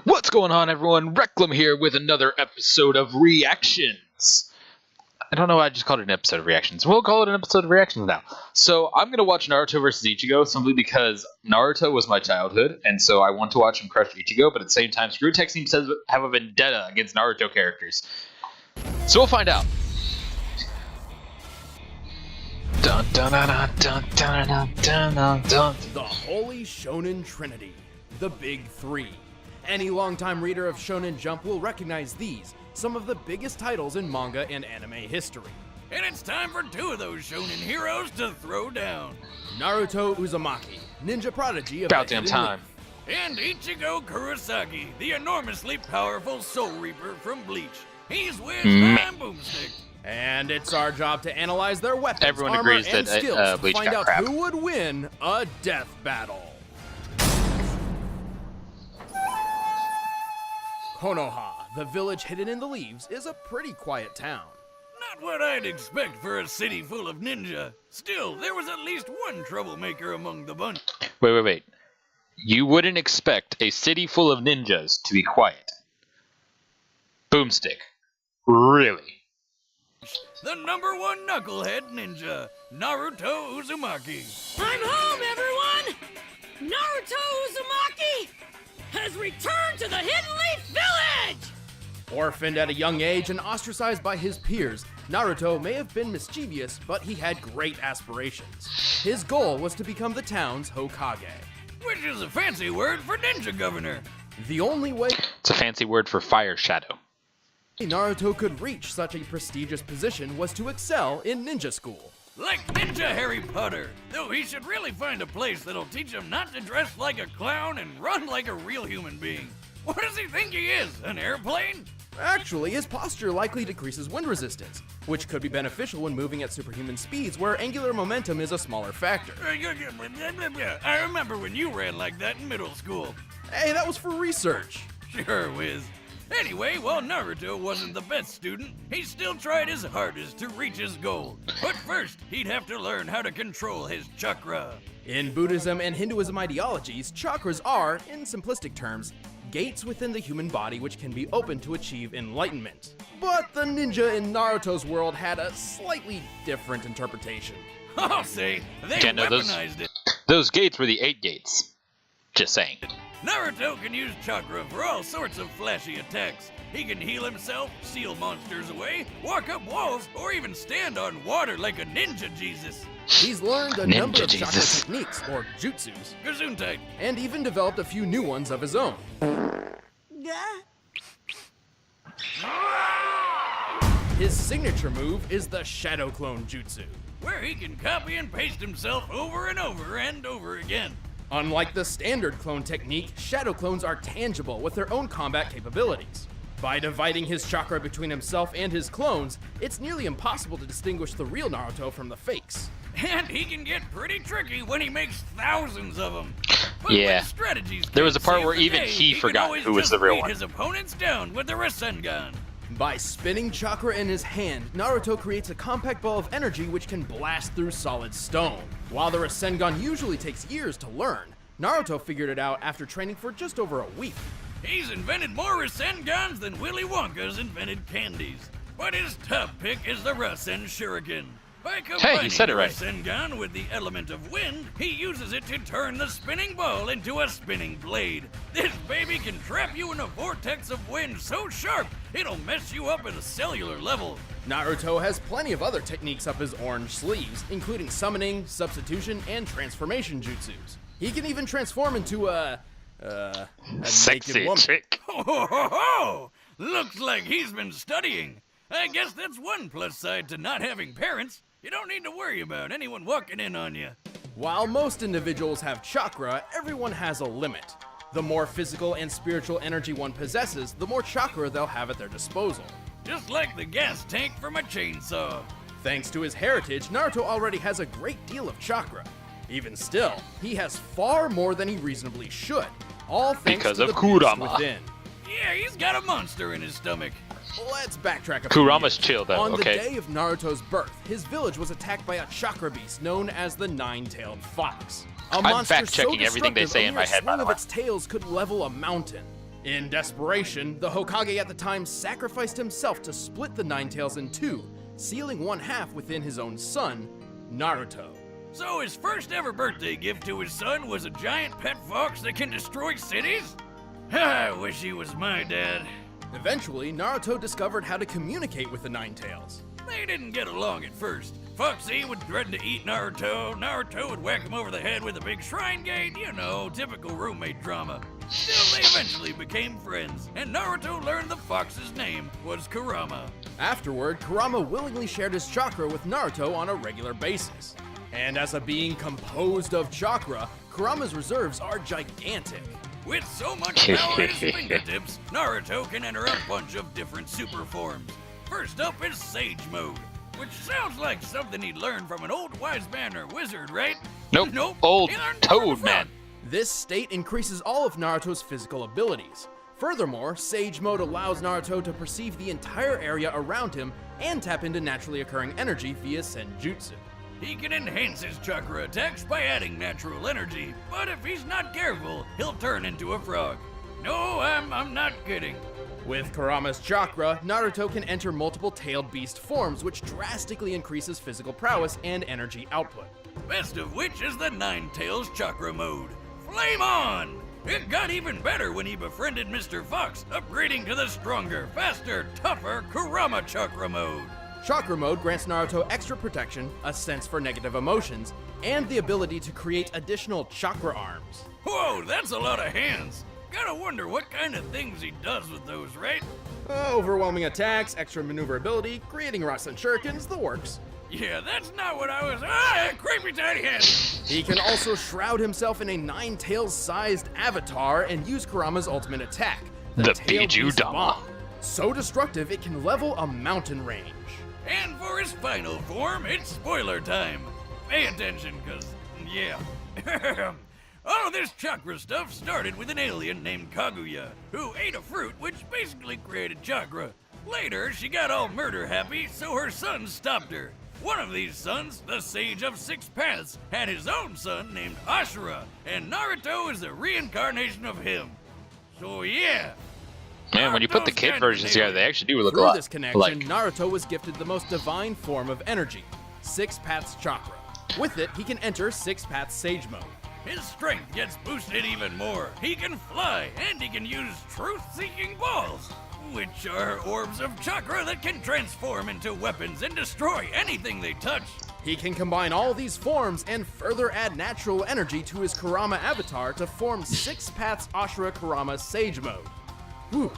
What's going on, everyone? Reclam here with another episode of Reactions. I don't know why I just called it an episode of Reactions. We'll call it an episode of Reactions now. So I'm going to watch Naruto vs. Ichigo simply because Naruto was my childhood, and so I want to watch him crush Ichigo, but at the same time, Screwtech seems to have a vendetta against Naruto characters. So we'll find out. Dun, dun, dun, dun, dun, dun, dun, dun, dun. The Holy Shonen Trinity, the Big Three. Any longtime reader of Shonen Jump will recognize these, some of the biggest titles in manga and anime history. And it's time for two of those shonen heroes to throw down. Naruto Uzumaki, ninja prodigy of About the damn Hidden time. Leaf. And Ichigo Kurosaki, the enormously powerful Soul Reaper from Bleach. He's with my boomstick. And it's our job to analyze their weapons, Everyone armor, agrees and that, skills Bleach to find got out crap. who would win a death battle. Konoha, the village hidden in the leaves, is a pretty quiet town. Not what I'd expect for a city full of ninja. Still, there was at least one troublemaker among the bunch. Wait. You wouldn't expect a city full of ninjas to be quiet. Boomstick. Really? The #1 knucklehead ninja, Naruto Uzumaki. I'm home, everyone! Naruto Uzumaki has returned to the Hidden Leaf Village! Orphaned at a young age and ostracized by his peers, Naruto may have been mischievous, but he had great aspirations. His goal was to become the town's Hokage. Which is a fancy word for ninja governor. The only way It's a fancy word for fire shadow. Naruto could reach such a prestigious position was to excel in ninja school. Like Ninja Harry Potter, though he should really find a place that'll teach him not to dress like a clown and run like a real human being. What does he think he is, an airplane? Actually, his posture likely decreases wind resistance, which could be beneficial when moving at superhuman speeds where angular momentum is a smaller factor. I remember when you ran like that in middle school. Hey, that was for research. Sure, Wiz. Anyway, while Naruto wasn't the best student, he still tried his hardest to reach his goal. But first, he'd have to learn how to control his chakra. In Buddhism and Hinduism ideologies, chakras are, in simplistic terms, gates within the human body which can be opened to achieve enlightenment. But the ninja in Naruto's world had a slightly different interpretation. I'll say, they Yeah, no, weaponized it. Those gates were the 8 gates. Just saying. Naruto can use chakra for all sorts of flashy attacks. He can heal himself, seal monsters away, walk up walls, or even stand on water like a ninja Jesus. He's learned a Ninja number of chakra Jesus. techniques, or jutsus, Gesundheit. and even developed a few new ones of his own. His signature move is the Shadow Clone Jutsu. Where he can copy and paste himself over and over and over again. Unlike the standard clone technique, shadow clones are tangible with their own combat capabilities. By dividing his chakra between himself and his clones, it's nearly impossible to distinguish the real Naruto from the fakes. And he can get pretty tricky when he makes thousands of them. But Yeah. when strategies There was a can't part save where the even day, he can forgot always who was just the real beat one. his opponents down with the Rasengan. By spinning chakra in his hand, Naruto creates a compact ball of energy which can blast through solid stone. While the Rasengan usually takes years to learn, Naruto figured it out after training for just over a week. He's invented more Rasengans than Willy Wonka's invented candies. But his top pick is the Rasen Shuriken. By combining said it right. Rasengan with the element of wind, he uses it to turn the spinning ball into a spinning blade. This baby can trap you in a vortex of wind so sharp, it'll mess you up at a cellular level. Naruto has plenty of other techniques up his orange sleeves, including summoning, substitution, and transformation jutsus. He can even transform into a Sexy naked woman. chick. Ho ho ho ho! Looks like he's been studying. I guess that's one plus side to not having parents. You don't need to worry about anyone walking in on you. While most individuals have chakra, everyone has a limit. The more physical and spiritual energy one possesses, the more chakra they'll have at their disposal. Just like the gas tank from a chainsaw. Thanks to his heritage, Naruto already has a great deal of chakra. Even still, he has far more than he reasonably should, all thanks Because to of the beast Kurama. within. Yeah, he's got a monster in his stomach. Let's backtrack a few Kurama's years. chill, though, On okay? the day of Naruto's birth, his village was attacked by a chakra beast known as the Nine-Tailed Fox. A I'm monster fact-checking so everything they destructive, say a in my mere head, by swing the of way. its tails could level a mountain. In desperation, the Hokage at the time sacrificed himself to split the Nine Tails in two, sealing one half within his own son, Naruto. So his first ever birthday gift to his son was a giant pet fox that can destroy cities? I wish he was my dad. Eventually, Naruto discovered how to communicate with the Nine Tails. They didn't get along at first. Foxy would threaten to eat Naruto, Naruto would whack him over the head with a big shrine gate, you know, typical roommate drama. Still, they eventually became friends, and Naruto learned the fox's name was Kurama. Afterward, Kurama willingly shared his chakra with Naruto on a regular basis. And as a being composed of chakra, Kurama's reserves are gigantic. With so much power at his fingertips, Naruto can enter a bunch of different super forms. First up is Sage Mode, which sounds like something he'd learned from an old wise man or wizard, right? Nope. Old he learned it from Toad a Man. frog. This state increases all of Naruto's physical abilities. Furthermore, Sage Mode allows Naruto to perceive the entire area around him and tap into naturally occurring energy via Senjutsu. He can enhance his chakra attacks by adding natural energy, but if he's not careful, he'll turn into a frog. No, I'm not kidding. With Kurama's chakra, Naruto can enter multiple tailed beast forms, which drastically increases physical prowess and energy output. Best of which is the Nine Tails Chakra Mode. Flame on! It got even better when he befriended Mr. Fox, upgrading to the stronger, faster, tougher Kurama Chakra Mode. Chakra Mode grants Naruto extra protection, a sense for negative emotions, and the ability to create additional chakra arms. Whoa, that's a lot of hands. Gotta wonder what kind of things he does with those, right? Overwhelming attacks, extra maneuverability, creating Rasen shurikens, the works. Yeah, that's not what I was. Creepy tiny head! He can also shroud himself in a Nine Tails sized avatar and use Kurama's ultimate attack, The Tailed Biju Beast Dama. Bomb. So destructive it can level a mountain range. And for his final form, it's spoiler time. Pay attention, cause, yeah. All of this chakra stuff started with an alien named Kaguya, who ate a fruit which basically created chakra. Later, she got all murder happy, so her sons stopped her. One of these sons, the Sage of Six Paths, had his own son named Ashura, and Naruto is a reincarnation of him. So yeah. Man, when you put the kid versions together, they actually do look a Through lot this connection, like. Naruto was gifted the most divine form of energy, Six Paths Chakra. With it, he can enter Six Paths Sage Mode. His strength gets boosted even more. He can fly, and he can use truth-seeking balls, which are orbs of chakra that can transform into weapons and destroy anything they touch. He can combine all these forms and further add natural energy to his Kurama avatar to form Six Paths Ashura Kurama Sage Mode. Whew.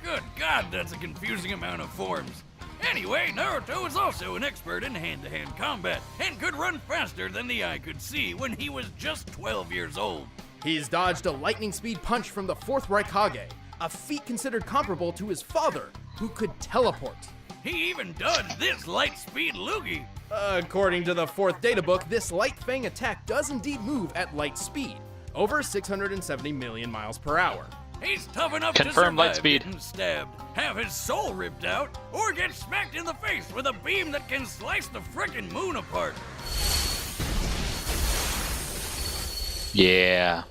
Good God, that's a confusing amount of forms. Anyway, Naruto is also an expert in hand-to-hand combat and could run faster than the eye could see when he was just 12 years old. He's dodged a lightning speed punch from the fourth Raikage, a feat considered comparable to his father, who could teleport. He even dodged this light-speed loogie. According to the fourth databook, this Light Fang attack does indeed move at light speed, over 670 million miles per hour. He's tough enough Confirm to light survive speed. getting stabbed, have his soul ripped out, or get smacked in the face with a beam that can slice the frickin' moon apart. Yeah.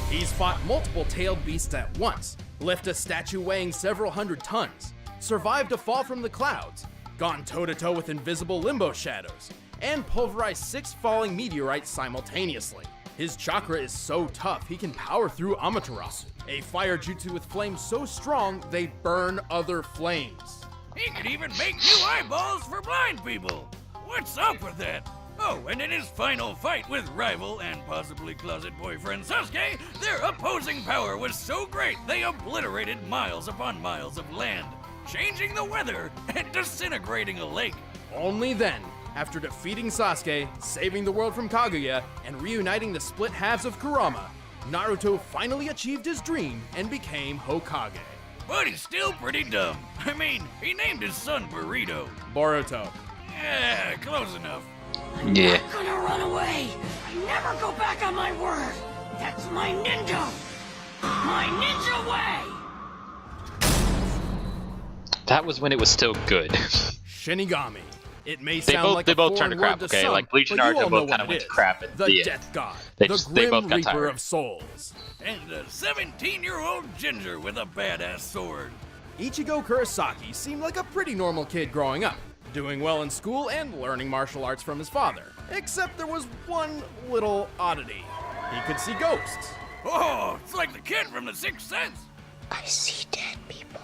He's fought multiple tailed beasts at once, lifted a statue weighing several hundred tons, survived a fall from the clouds, gone toe-to-toe with invisible limbo shadows, and pulverized 6 falling meteorites simultaneously. His chakra is so tough he can power through Amaterasu, a fire jutsu with flames so strong they burn other flames. He could even make new eyeballs for blind people. What's up with that? Oh, and in his final fight with rival and possibly closet boyfriend Sasuke, their opposing power was so great they obliterated miles upon miles of land, changing the weather and disintegrating a lake. Only then, after defeating Sasuke, saving the world from Kaguya, and reuniting the split halves of Kurama, Naruto finally achieved his dream and became Hokage. But he's still pretty dumb. I mean, he named his son Burrito. Boruto. Yeah, close enough. Yeah. I'm gonna run away. I never go back on my word. That's my ninja. My ninja way. That was when it was still good. Shinigami. It may sound like they a both foreign turn to crap, word okay? some, Like Bleach and but you Naruto all know both kind what of it went to is. crap at The the end. Death God, They the both Grim got Reaper tired. of Souls. And a 17-year-old ginger with a badass sword. Ichigo Kurosaki seemed like a pretty normal kid growing up, doing well in school and learning martial arts from his father. Except there was one little oddity. He could see ghosts. Oh, it's like the kid from The Sixth Sense. I see dead people.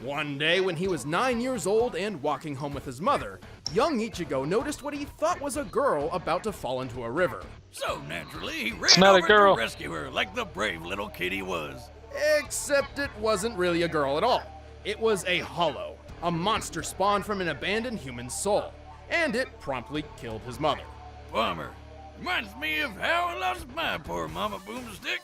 One day when he was 9 years old and walking home with his mother, young Ichigo noticed what he thought was a girl about to fall into a river. So naturally, he ran not a over girl. to rescue her like the brave little kid he was. Except it wasn't really a girl at all. It was a hollow, a monster spawned from an abandoned human soul, and it promptly killed his mother. Bummer. Reminds me of how I lost my poor mama boomstick.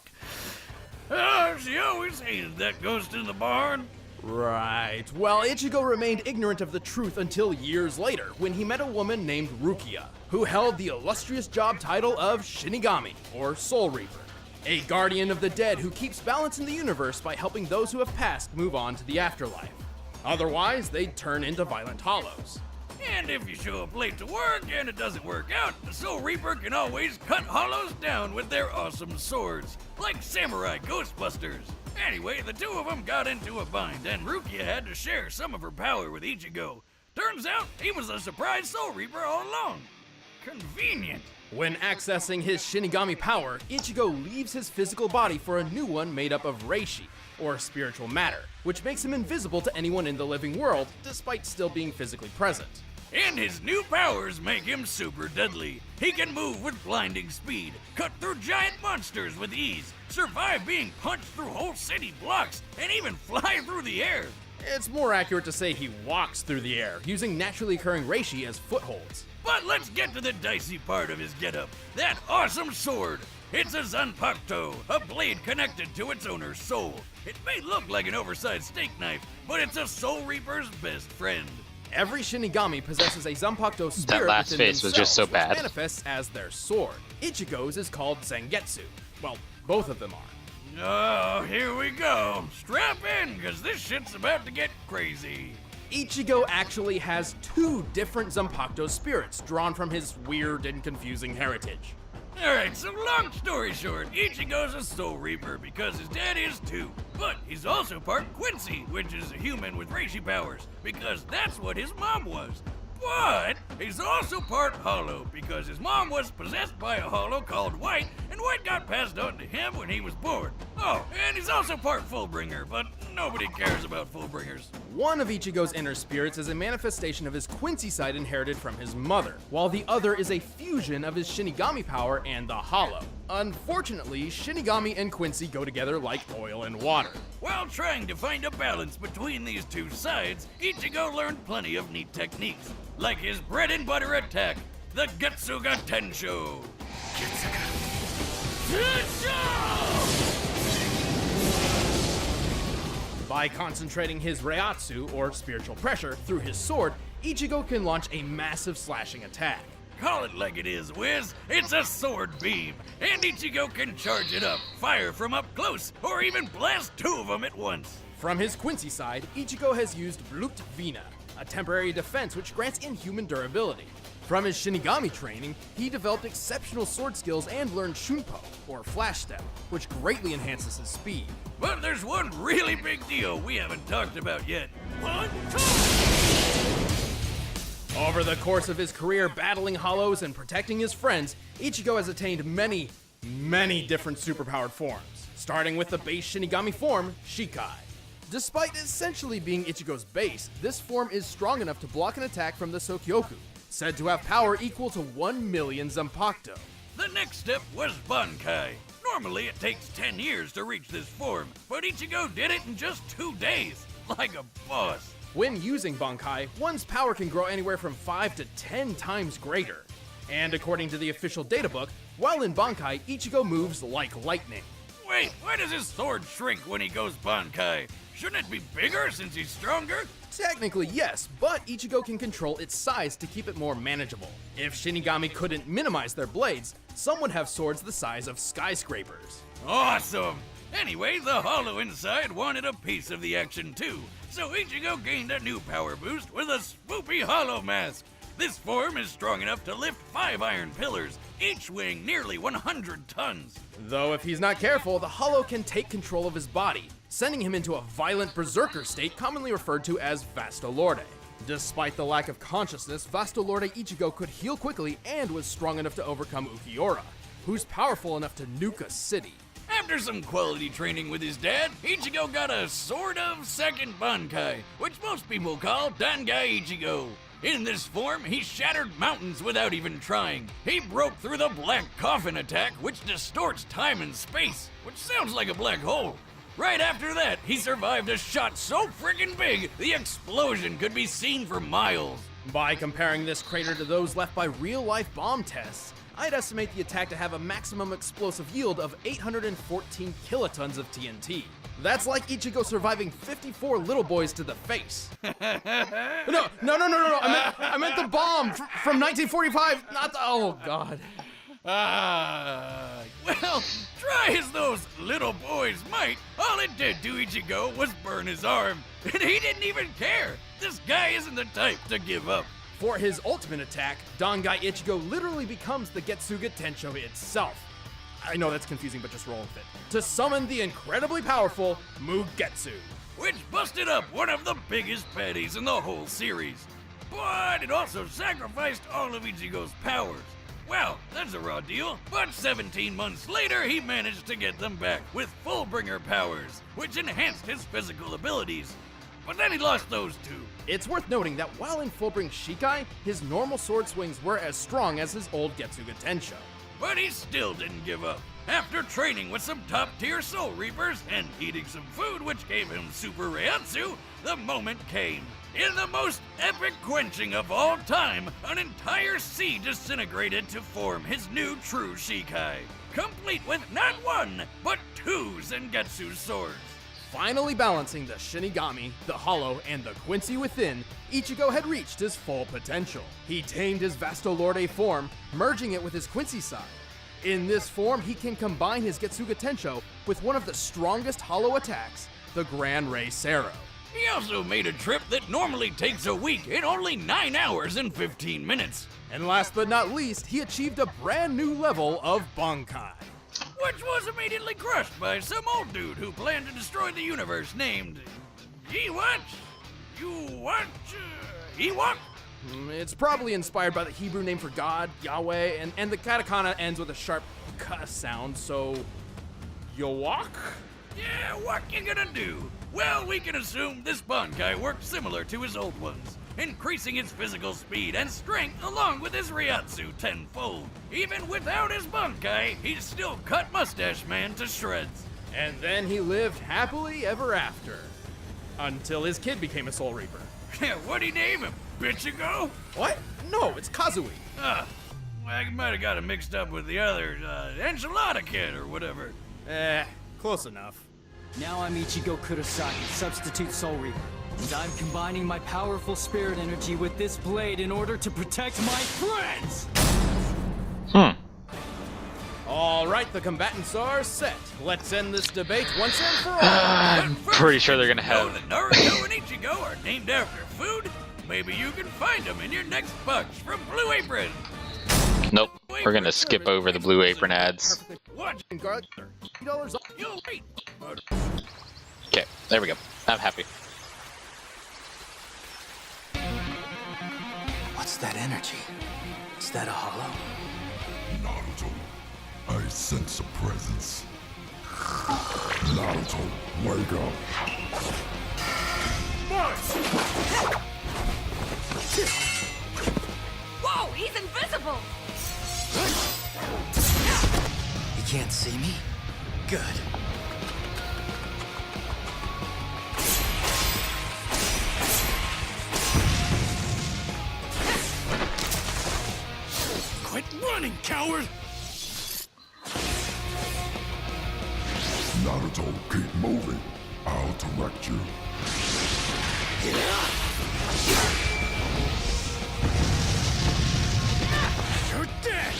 Oh, she always hated that ghost in the barn. Right. Well, Ichigo remained ignorant of the truth until years later, when he met a woman named Rukia, who held the illustrious job title of Shinigami, or Soul Reaper, a guardian of the dead who keeps balance in the universe by helping those who have passed move on to the afterlife. Otherwise, they'd turn into violent hollows. And if you show up late to work and it doesn't work out, the Soul Reaper can always cut hollows down with their awesome swords, like samurai ghostbusters. Anyway, the two of them got into a bind, and Rukia had to share some of her power with Ichigo. Turns out, he was a surprise Soul Reaper all along. Convenient. When accessing his Shinigami power, Ichigo leaves his physical body for a new one made up of reishi, or spiritual matter, which makes him invisible to anyone in the living world, despite still being physically present. And his new powers make him super deadly. He can move with blinding speed, cut through giant monsters with ease, survive being punched through whole city blocks, and even fly through the air. It's more accurate to say he walks through the air, using naturally occurring reishi as footholds. But let's get to the dicey part of his getup. That awesome sword. It's a Zanpakuto, a blade connected to its owner's soul. It may look like an oversized steak knife, but it's a Soul Reaper's best friend. Every Shinigami possesses a Zanpakuto spirit last within face was just so themselves, bad. which manifests as their sword. Ichigo's is called Zangetsu. Well, both of them are. Oh, here we go. Strap in, because this shit's about to get crazy. Ichigo actually has two different Zanpakuto spirits drawn from his weird and confusing heritage. Alright, so long story short, Ichigo's a Soul Reaper because his dad is too. But he's also part Quincy, which is a human with reishi powers, because that's what his mom was. But he's also part Hollow because his mom was possessed by a Hollow called White, and White got passed on to him when he was born. Oh, and he's also part Fullbringer, but nobody cares about Fullbringers. One of Ichigo's inner spirits is a manifestation of his Quincy side inherited from his mother, while the other is a fusion of his Shinigami power and the Hollow. Unfortunately, Shinigami and Quincy go together like oil and water. While trying to find a balance between these two sides, Ichigo learned plenty of neat techniques, like his bread and butter attack, the Getsuga Tensho. By concentrating his Reiatsu, or spiritual pressure, through his sword, Ichigo can launch a massive slashing attack. Call it like it is, Wiz. It's a sword beam, and Ichigo can charge it up, fire from up close, or even blast two of them at once. From his Quincy side, Ichigo has used Blut Vina, a temporary defense which grants inhuman durability. From his Shinigami training, he developed exceptional sword skills and learned Shunpo, or Flash Step, which greatly enhances his speed. But there's one really big deal we haven't talked about yet. One, Over the course of his career battling hollows and protecting his friends, Ichigo has attained many different superpowered forms, starting with the base Shinigami form, Shikai. Despite essentially being Ichigo's base, this form is strong enough to block an attack from the Sokyoku, said to have power equal to 1 million Zanpakuto. The next step was Bankai. Normally it takes 10 years to reach this form, but Ichigo did it in just 2 days, like a boss. When using Bankai, one's power can grow anywhere from 5 to 10 times greater. And according to the official databook, while in Bankai, Ichigo moves like lightning. Wait, why does his sword shrink when he goes Bankai? Shouldn't it be bigger since he's stronger? Technically, yes, but Ichigo can control its size to keep it more manageable. If Shinigami couldn't minimize their blades, some would have swords the size of skyscrapers. Awesome! Anyway, the Hollow inside wanted a piece of the action too, so Ichigo gained a new power boost with a swoopy Hollow mask. This form is strong enough to lift 5 iron pillars, each weighing nearly 100 tons. Though if he's not careful, the Hollow can take control of his body, sending him into a violent berserker state commonly referred to as Vastolorde. Despite the lack of consciousness, Vastolorde Ichigo could heal quickly and was strong enough to overcome Ukiura, who's powerful enough to nuke a city. After some quality training with his dad, Ichigo got a sort of second Bankai, which most people call Dangai Ichigo. In this form, he shattered mountains without even trying. He broke through the Black Coffin attack, which distorts time and space, which sounds like a black hole. Right after that, he survived a shot so friggin' big, the explosion could be seen for miles. By comparing this crater to those left by real-life bomb tests, I'd estimate the attack to have a maximum explosive yield of 814 kilotons of TNT. That's like Ichigo surviving 54 little boys to the face. No. I meant the bomb from 1945, not the, oh God. Well, try as those little boys might, all it did to Ichigo was burn his arm. And he didn't even care. This guy isn't the type to give up. For his ultimate attack, Dangai Ichigo literally becomes the Getsuga Tensho itself. I know that's confusing, but just roll with it. To summon the incredibly powerful Mugetsu. Which busted up one of the biggest baddies in the whole series. But it also sacrificed all of Ichigo's powers. Well, that's a raw deal, but 17 months later he managed to get them back with Fullbringer powers, which enhanced his physical abilities. But then he lost those two. It's worth noting that while in Fullbring Shikai, his normal sword swings were as strong as his old Getsuga Tensho. But he still didn't give up. After training with some top-tier Soul Reapers and eating some food which gave him Super Reiatsu, the moment came. In the most epic quenching of all time, an entire sea disintegrated to form his new true Shikai, complete with not one, but 2 Zangetsu swords. Finally balancing the Shinigami, the Hollow, and the Quincy within, Ichigo had reached his full potential. He tamed his Vastolorde form, merging it with his Quincy side. In this form, he can combine his Getsuga Tensho with one of the strongest Hollow attacks, the Gran Rei Sero. He also made a trip that normally takes a week in only 9 hours and 15 minutes. And last but not least, he achieved a brand new level of Bankai. Which was immediately crushed by some old dude who planned to destroy the universe named... Ewok? It's probably inspired by the Hebrew name for God, Yahweh, and the katakana ends with a sharp k sound, so... Yowok? Yeah, what you gonna do? Well, we can assume this Bankai worked similar to his old ones, increasing his physical speed and strength along with his Reiatsu tenfold. Even without his Bankai, he still cut Mustache Man to shreds. And then he lived happily ever after. Until his kid became a Soul Reaper. Yeah, what'd he name him? Ichigo? What? No, it's Kazui. I might have got him mixed up with the other, Enchilada Kid or whatever. Close enough. Now I'm Ichigo Kurosaki, substitute Soul Reaper. And I'm combining my powerful spirit energy with this blade in order to protect my friends! All right, the combatants are set. Let's end this debate once and for all. I'm pretty sure they're gonna Know have... that Naruto and Ichigo are named after food? Maybe you can find them in your next bunch from Blue Apron. Nope, we're gonna skip over the Blue Apron ads. Watching garlic, $3 off. You'll wait. Okay, there we go. I'm happy. What's that energy? Is that a hollow? Naruto, I sense a presence. Naruto, wake up. Whoa, he's invisible! You can't see me? Good. Quit running, coward! Naruto, keep moving. I'll direct you. You're dead!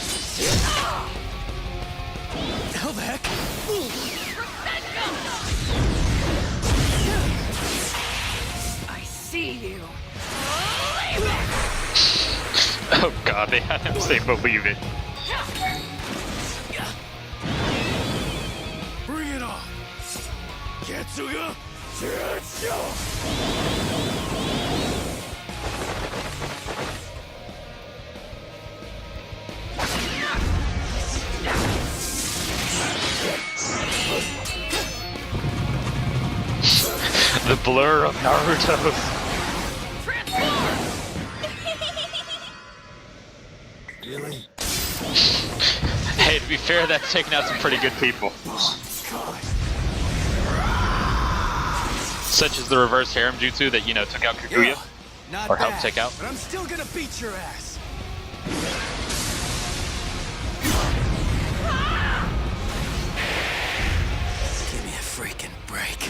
How the heck? I see you. Leave it! how they had him say believe it. Bring it on! Getsuga Chicho! The blur of Naruto. Really? Hey, to be fair, that's taken out some pretty good people. Such as the reverse harem jutsu that, you know, took out Kaguya. Not Or helped bad, take out. but I'm still gonna beat your ass. Give me a freaking break.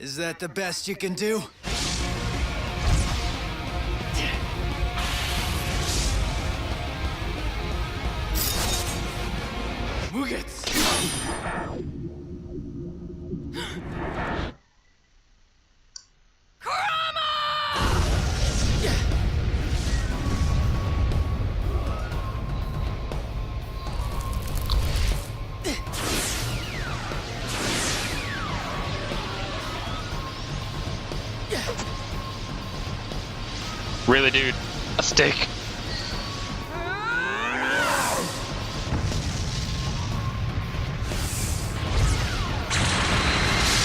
Is that the best you can do? Mugetsu! Really, dude? A stick?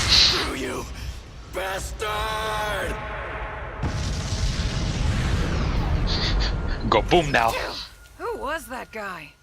Screw you, bastard! Go boom now. Who was that guy?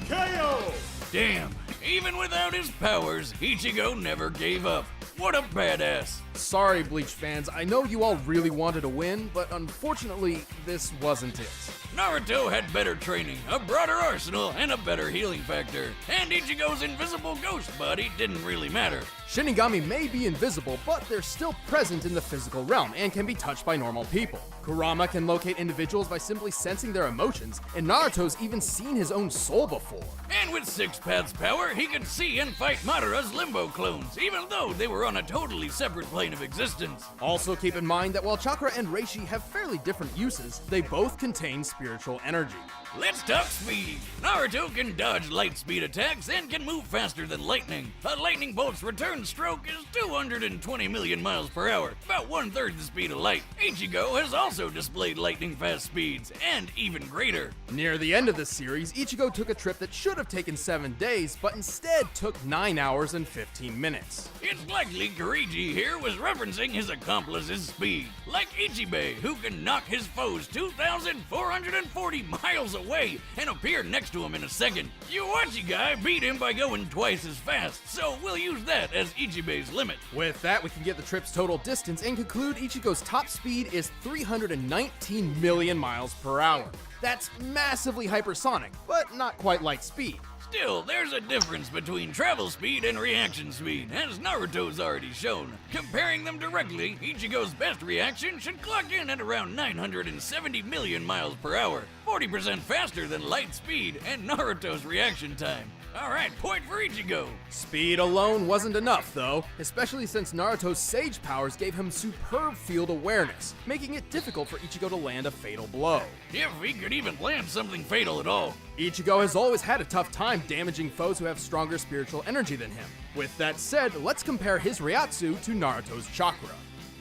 KO! Damn, even without his powers, Ichigo never gave up. What a badass! Sorry, Bleach fans, I know you all really wanted to win, but unfortunately, this wasn't it. Naruto had better training, a broader arsenal, and a better healing factor. And Ichigo's invisible ghost body didn't really matter. Shinigami may be invisible, but they're still present in the physical realm and can be touched by normal people. Kurama can locate individuals by simply sensing their emotions, and Naruto's even seen his own soul before. And with Six Paths power, he could see and fight Madara's Limbo clones, even though they were on a totally separate plane of existence. Also keep in mind that while Chakra and Reishi have fairly different uses, they both contain spiritual energy. Let's talk speed. Naruto can dodge light speed attacks and can move faster than lightning. A lightning bolt's return stroke is 220 million miles per hour, about 1/3 the speed of light. Ichigo has also displayed lightning fast speeds, and even greater. Near the end of the series, Ichigo took a trip that should have taken 7 days, but instead took 9 hours and 15 minutes. It's likely Kirigi here was referencing his accomplice's speed, like Ichibei, who can knock his foes 2,440 miles away and appear next to him in a second. Yuachi guy beat him by going twice as fast, so we'll use that as Ichibei's limit. With that, we can get the trip's total distance and conclude Ichigo's top speed is 319 million miles per hour. That's massively hypersonic, but not quite light speed. Still, there's a difference between travel speed and reaction speed, as Naruto's already shown. Comparing them directly, Ichigo's best reaction should clock in at around 970 million miles per hour, 40% faster than light speed and Naruto's reaction time. Alright, point for Ichigo. Speed alone wasn't enough, though, especially since Naruto's Sage powers gave him superb field awareness, making it difficult for Ichigo to land a fatal blow. If he could even land something fatal at all. Ichigo has always had a tough time damaging foes who have stronger spiritual energy than him. With that said, let's compare his Ryatsu to Naruto's Chakra.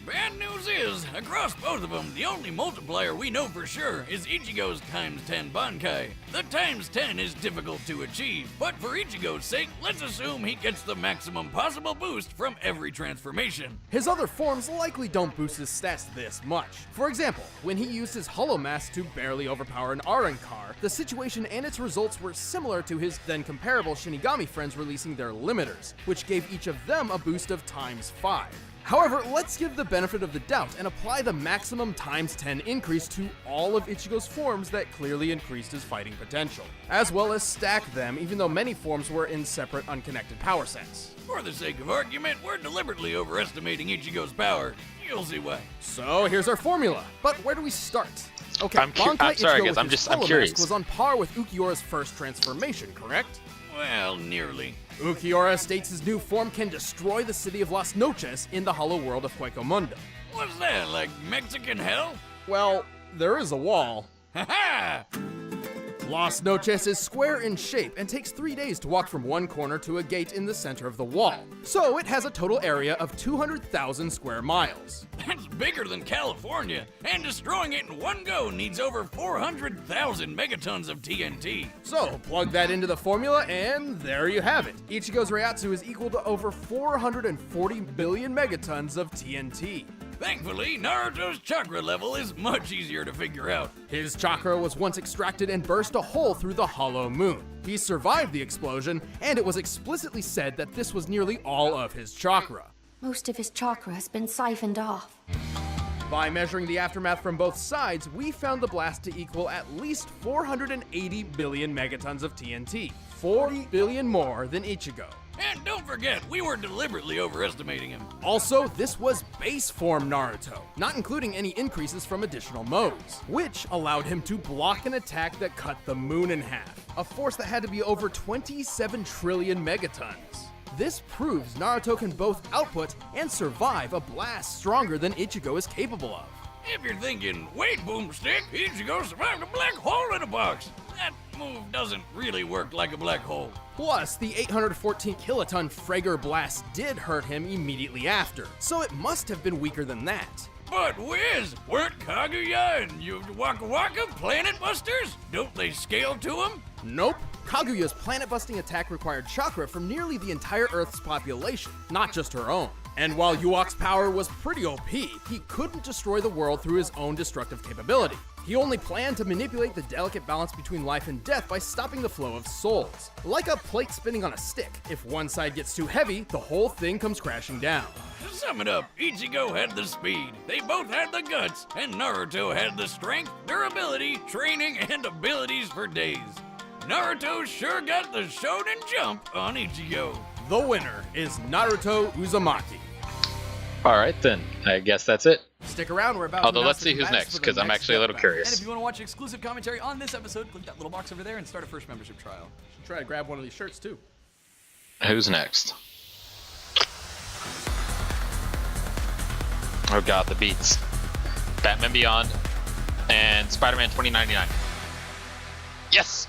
Bad news is, across both of them, the only multiplier we know for sure is Ichigo's times 10 Bankai. The times 10 is difficult to achieve, but for Ichigo's sake, let's assume he gets the maximum possible boost from every transformation. His other forms likely don't boost his stats this much. For example, when he used his Hollow Mask to barely overpower an Arrancar, the situation and its results were similar to his then comparable Shinigami friends releasing their limiters, which gave each of them a boost of times 5. However, let's give the benefit of the doubt and apply the maximum times 10 increase to all of Ichigo's forms that clearly increased his fighting potential, as well as stack them even though many forms were in separate unconnected power sets. For the sake of argument, we're deliberately overestimating Ichigo's power. You'll see why. So here's our formula, but where do we start? Okay, I'm sorry, Ichigo guys, with his I'm Hollow curious. Mask was on par with Ukiyora's first transformation, correct? Well, nearly. Ukiura states his new form can destroy the city of Las Noches in the hollow world of Mundo. What's that, like Mexican hell? Well, there is a wall. Ha ha! Las Noches is square in shape and takes 3 days to walk from one corner to a gate in the center of the wall. So it has a total area of 200,000 square miles. That's bigger than California, and destroying it in one go needs over 400,000 megatons of TNT. So plug that into the formula and there you have it. Ichigo's Reiatsu is equal to over 440 billion megatons of TNT. Thankfully, Naruto's chakra level is much easier to figure out. His chakra was once extracted and burst a hole through the hollow moon. He survived the explosion, and it was explicitly said that this was nearly all of his chakra. Most of his chakra has been siphoned off. By measuring the aftermath from both sides, we found the blast to equal at least 480 billion megatons of TNT, 40 billion more than Ichigo. And don't forget, we were deliberately overestimating him. Also, this was base form Naruto, not including any increases from additional modes, which allowed him to block an attack that cut the moon in half, a force that had to be over 27 trillion megatons. This proves Naruto can both output and survive a blast stronger than Ichigo is capable of. If you're thinking, wait, Boomstick, Ichigo survived a black hole in a box. That move doesn't really work like a black hole. Plus, the 814 kiloton Frager blast did hurt him immediately after, so it must have been weaker than that. But Wiz, weren't Kaguya and Waka Waka planet busters? Don't they scale to him? Nope. Kaguya's planet-busting attack required chakra from nearly the entire Earth's population, not just her own. And while Yuok's power was pretty OP, he couldn't destroy the world through his own destructive capability. He only planned to manipulate the delicate balance between life and death by stopping the flow of souls. Like a plate spinning on a stick, if one side gets too heavy, the whole thing comes crashing down. To sum it up, Ichigo had the speed, they both had the guts, and Naruto had the strength, durability, training, and abilities for days. Naruto sure got the shonen jump on Ichigo. The winner is Naruto Uzumaki. Alright then, I guess that's it. Stick around, we're about Although to let's see who's next, because I'm actually a little And if curious. you want to watch exclusive commentary on this episode, click that little box over there and start a first membership trial. Try to grab one of these shirts too. Who's next? Oh god, the beats. Batman Beyond and Spider-Man 2099. Yes!